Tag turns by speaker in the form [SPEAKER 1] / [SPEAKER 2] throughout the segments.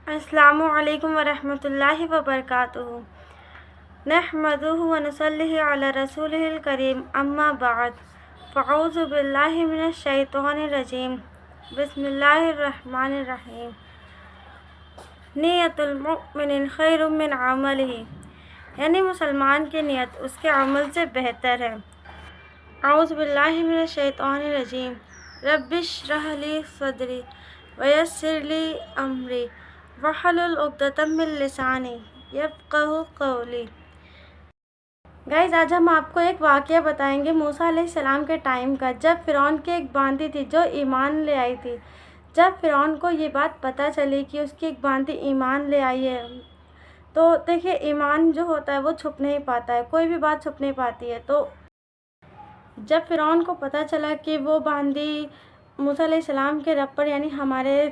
[SPEAKER 1] السلام علیکم ورحمۃ اللہ وبرکاتہ۔ نحمدہ ونصلی علی رسولہ الکریم، اما بعد، فاعوذ باللہ من الشیطان الرجیم، بسم اللہ الرحمن الرحیم۔ نیت المؤمن خیر من عملہ، یعنی مسلمان کی نیت اس کے عمل سے بہتر ہے۔ اعوذ باللہ من الشیطان الرجیم، رب اشرح لی صدری ویسر لی امری واحلل عقدۃ من لسانی یفقہوا قولی۔ گائز، آج ہم آپ کو ایک واقعہ بتائیں گے موسیٰ علیہ السلام کے ٹائم کا، جب فرعون کی ایک باندی تھی جو ایمان لے آئی تھی۔ جب فرعون کو یہ بات پتہ چلی کہ اس کی ایک باندی ایمان لے آئی ہے، تو دیکھیے ایمان جو ہوتا ہے وہ چھپ نہیں پاتا ہے، کوئی بھی بات چھپ نہیں پاتی ہے۔ تو جب فرعون کو پتہ چلا کہ وہ باندی موسیٰ علیہ السلام کے رب پر، یعنی ہمارے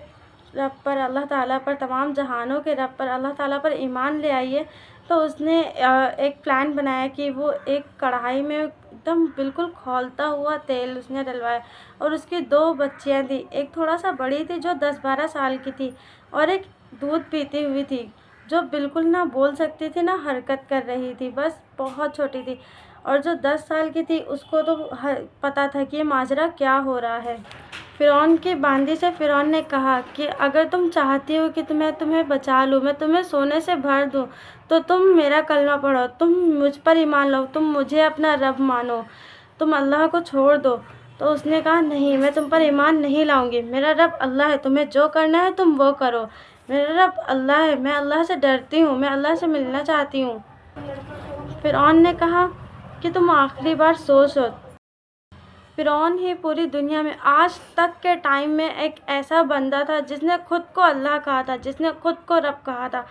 [SPEAKER 1] رب پر، اللہ تعالیٰ پر، تمام جہانوں کے رب پر، اللہ تعالیٰ پر ایمان لے آئی ہے، تو اس نے ایک پلان بنایا کہ وہ ایک کڑھائی میں ایک دم بالکل کھولتا ہوا تیل اس نے ڈلوایا، اور اس کی 2 بچیاں تھیں، ایک تھوڑا سا بڑی تھی جو 10-12 سال کی تھی، اور ایک دودھ پیتی ہوئی تھی جو بالکل نہ بول سکتی تھی نہ حرکت کر رہی تھی، بس بہت چھوٹی تھی۔ اور جو 10 سال کی تھی اس کو تو پتہ تھا کہ یہ ماجرا کیا ہو رہا ہے۔ فرعون کی باندی سے فرعون نے کہا کہ اگر تم چاہتی ہو کہ میں تمہیں بچا لوں، میں تمہیں سونے سے بھر دوں، تو تم میرا کلمہ پڑھو، تم مجھ پر ایمان لاؤ، تم مجھے اپنا رب مانو، تم اللہ کو چھوڑ دو۔ تو اس نے کہا نہیں، میں تم پر ایمان نہیں لاؤں گی، میرا رب اللہ ہے، تمہیں جو کرنا ہے تم وہ کرو، میرا رب اللہ ہے، میں اللہ سے ڈرتی ہوں، میں اللہ سے ملنا چاہتی ہوں۔ فرعون نے کہا کہ تم آخری بار سوچو۔ فرعون ہی پوری دنیا میں آج تک کے ٹائم میں ایک ایسا بندہ تھا جس نے خود کو اللہ کہا تھا، جس نے خود کو رب کہا تھا۔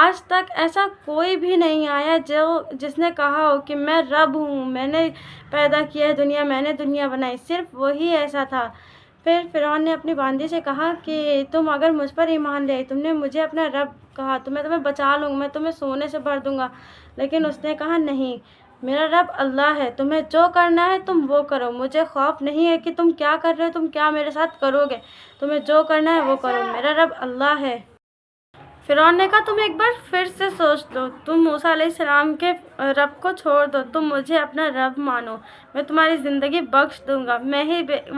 [SPEAKER 1] آج تک ایسا کوئی بھی نہیں آیا جس نے کہا ہو کہ میں رب ہوں، میں نے پیدا کیا ہے دنیا، میں نے دنیا بنائی، صرف وہی ایسا تھا۔ پھر فرعون نے اپنی باندی سے کہا کہ تم اگر مجھ پر ایمان لے آئی، تم نے مجھے اپنا رب کہا تو میں تمہیں بچا لوں گا، میں تمہیں سونے سے بھر دوں گا۔ لیکن اس نے کہا نہیں، میرا رب اللہ ہے، تمہیں جو کرنا ہے تم وہ کرو، مجھے خوف نہیں ہے کہ تم کیا کر رہے ہو، تم کیا میرے ساتھ کرو گے، تمہیں جو کرنا ہے وہ کرو، میرا رب اللہ ہے۔ فرعون نے کہا تم ایک بار پھر سے سوچ لو، تم موسیٰ علیہ السلام کے رب کو چھوڑ دو، تم مجھے اپنا رب مانو، میں تمہاری زندگی بخش دوں گا،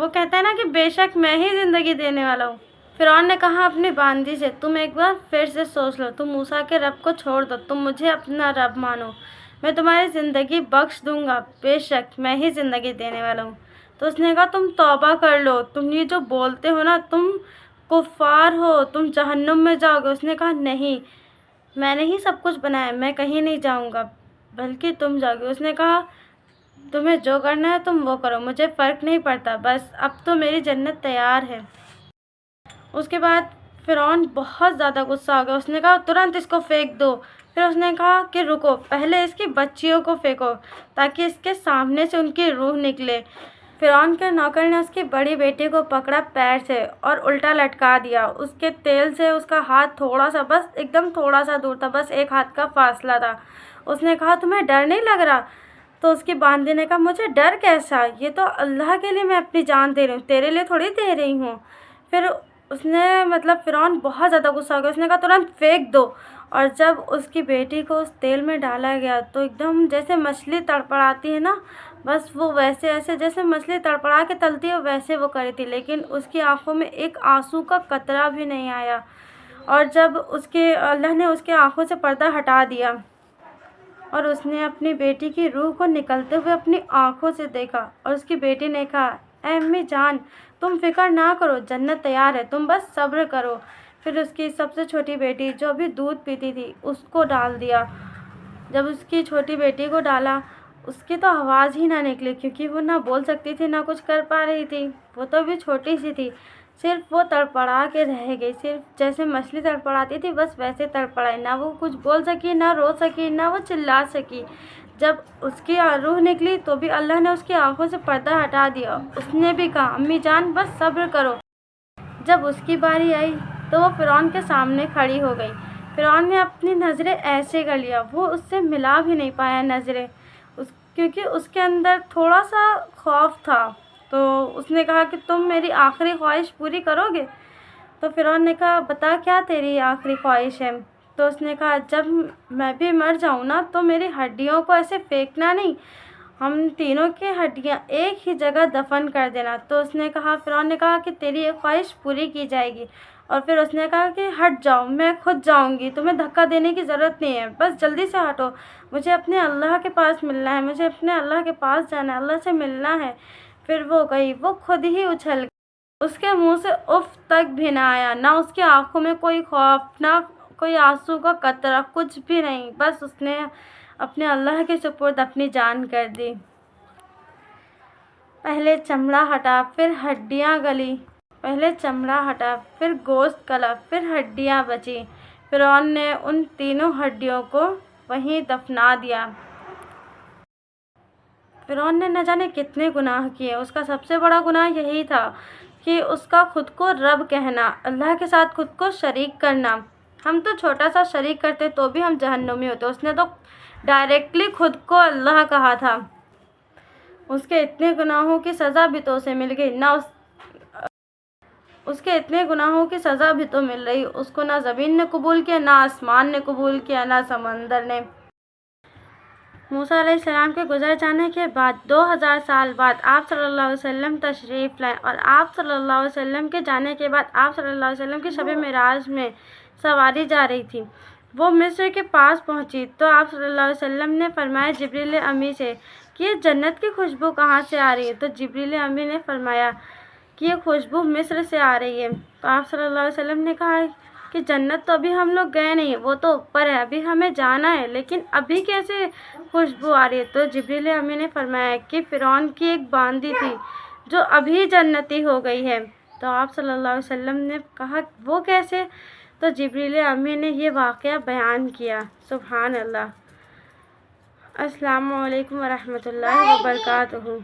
[SPEAKER 1] وہ کہتا ہے نا کہ بے شک میں ہی زندگی دینے والا ہوں۔ فرعون نے کہا اپنی باندی سے تم ایک بار پھر سے سوچ لو، تم موسیٰ کے رب کو چھوڑ دو، تم مجھے اپنا رب مانو، میں تمہاری زندگی بخش دوں گا، بے شک میں ہی زندگی دینے والا ہوں۔ تو اس نے کہا تم توبہ کر لو، تم یہ جو بولتے ہو نا، تم کفار ہو، تم جہنم میں جاؤ گے۔ اس نے کہا نہیں، میں نے ہی سب کچھ بنایا، میں کہیں نہیں جاؤں گا، بلکہ تم جاؤ گے۔ اس نے کہا تمہیں جو کرنا ہے تم وہ کرو، مجھے فرق نہیں پڑتا، بس اب تو میری جنت تیار ہے۔ اس کے بعد فرعون بہت زیادہ غصہ ہو گیا، اس نے کہا ترنت اس کو پھینک دو۔ پھر اس نے کہا کہ رکو، پہلے اس کی بچیوں کو پھینکو تاکہ اس کے سامنے سے ان کی روح نکلے۔ فرعون کے نوکر نے اس کی بڑی بیٹی کو پکڑا پیر سے اور الٹا لٹکا دیا، اس کے تیل سے اس کا ہاتھ تھوڑا سا، بس ایک دم تھوڑا سا دور تھا، بس ایک ہاتھ کا فاصلہ تھا۔ اس نے کہا تمہیں ڈر نہیں لگ رہا؟ تو اس کی باندی نے کہا مجھے ڈر کیسا، یہ تو اللہ کے لیے میں اپنی جان دے رہی ہوں، تیرے لیے تھوڑی دے رہی ہوں۔ پھر اس نے فرعون بہت زیادہ غصہ ہو گیا، اس نے کہا ترنت پھینک دو۔ اور جب اس کی بیٹی کو اس تیل میں ڈالا گیا تو ایک دم جیسے مچھلی تڑپڑاتی ہے نا، بس وہ ویسے ایسے جیسے مچھلی تڑپڑا کے تلتی ہے ویسے وہ کری تھی، لیکن اس کی آنکھوں میں ایک آنسو کا قطرہ بھی نہیں آیا۔ اور جب اللہ نے اس کے آنکھوں سے پردہ ہٹا دیا اور اس نے اپنی بیٹی کی روح کو نکلتے ہوئے اپنی آنکھوں سے دیکھا، اور اس کی بیٹی نے کہا اے امی جان، تم فکر نہ کرو، جنت تیار ہے، تم بس صبر کرو۔ پھر اس کی سب سے چھوٹی بیٹی جو ابھی دودھ پیتی تھی اس کو ڈال دیا۔ جب اس کی چھوٹی بیٹی کو ڈالا، اس کی تو آواز ہی نہ نکلی، کیونکہ وہ نہ بول سکتی تھی نہ کچھ کر پا رہی تھی، وہ تو ابھی چھوٹی سی تھی، صرف وہ تڑپڑا کے رہ گئی، صرف جیسے مچھلی تڑپڑاتی تھی بس ویسے تڑپڑائی، نہ وہ کچھ بول سکی، نہ رو سکی، نہ وہ چلا سکی۔ جب اس کی روح نکلی تو بھی اللہ نے اس کی آنکھوں سے پردہ ہٹا دیا، اس نے بھی کہا امی جان بس صبر کرو۔ جب اس کی باری آئی تو وہ فرعون کے سامنے کھڑی ہو گئی۔ فرعون نے اپنی نظریں ایسے کر لیا، وہ اس سے ملا بھی نہیں پایا نظریں، کیونکہ اس کے اندر تھوڑا سا خوف تھا۔ تو اس نے کہا کہ تم میری آخری خواہش پوری کرو گے؟ تو فرعون نے کہا بتا کیا تیری آخری خواہش ہے؟ تو اس نے کہا جب میں بھی مر جاؤں نا تو میری ہڈیوں کو ایسے پھینکنا نہیں، ہم تینوں کی ہڈیاں ایک ہی جگہ دفن کر دینا۔ تو اس نے کہا، فرعون نے کہا کہ تیری ایک خواہش پوری کی جائے گی، اور پھر اس نے کہا کہ ہٹ جاؤ، میں خود جاؤں گی، تمہیں دھکا دینے کی ضرورت نہیں ہے، بس جلدی سے ہٹو، مجھے اپنے اللہ کے پاس ملنا ہے، مجھے اپنے اللہ کے پاس جانا ہے، اللہ سے ملنا ہے۔ پھر وہ گئی، وہ خود ہی اچھل گئی، اس کے منہ سے اف تک بھی نہ آیا، نہ اس کی آنکھوں میں کوئی خوف، نہ کوئی آنسو کا قطرہ، کچھ بھی نہیں، بس اس نے اپنے اللہ کے سپرد اپنی جان کر دی۔ پہلے چمڑا ہٹا پھر ہڈیاں گلی، پہلے چمڑا ہٹا پھر گوشت گلا پھر ہڈیاں بچی۔ فرعون نے ان تینوں ہڈیوں کو وہیں دفنا دیا۔ فرعون نے نہ جانے کتنے گناہ کیے، اس کا سب سے بڑا گناہ یہی تھا کہ اس کا خود کو رب کہنا، اللہ کے ساتھ خود کو شریک کرنا۔ ہم تو چھوٹا سا شریک کرتے تو بھی ہم جہنمی ہوتے، اس نے تو ڈائریکٹلی خود کو اللہ کہا تھا۔ اس کے اتنے گناہوں کی سزا بھی تو اسے مل گئی، نہ اس کے اتنے گناہوں کی سزا بھی تو مل رہی، اس کو نہ زمین نے قبول کیا، نہ آسمان نے قبول کیا، نہ سمندر نے۔ موسیٰ علیہ السلام کے گزر جانے کے بعد 2000 سال بعد آپ صلی اللہ علیہ وسلم تشریف لائے، اور آپ صلی اللہ علیہ وسلم کے جانے کے بعد آپ صلی اللہ علیہ وسلم کی شب معراج میں سواری جا رہی تھی۔ وہ مصر کے پاس پہنچی تو آپ صلی اللہ علیہ وسلم نے فرمایا جبریل امی سے کہ یہ جنت کی خوشبو کہاں سے آ رہی ہے؟ تو جبریل امی نے فرمایا کہ یہ خوشبو مصر سے آ رہی ہے۔ تو آپ صلی اللہ علیہ وسلم نے کہا کہ جنت تو ابھی ہم لوگ گئے نہیں ہیں، وہ تو اوپر ہے، ابھی ہمیں جانا ہے، لیکن ابھی کیسے خوشبو آ رہی ہے؟ تو جبریل امی نے فرمایا کہ فرعون کی ایک باندی تھی جو ابھی جنتی ہو گئی ہے۔ تو آپ صلی اللہ علیہ وسلم نے کہا وہ کیسے؟ تو جبریل امی نے یہ واقعہ بیان کیا۔ سبحان اللہ۔ السلام علیکم ورحمۃ اللہ وبرکاتہ۔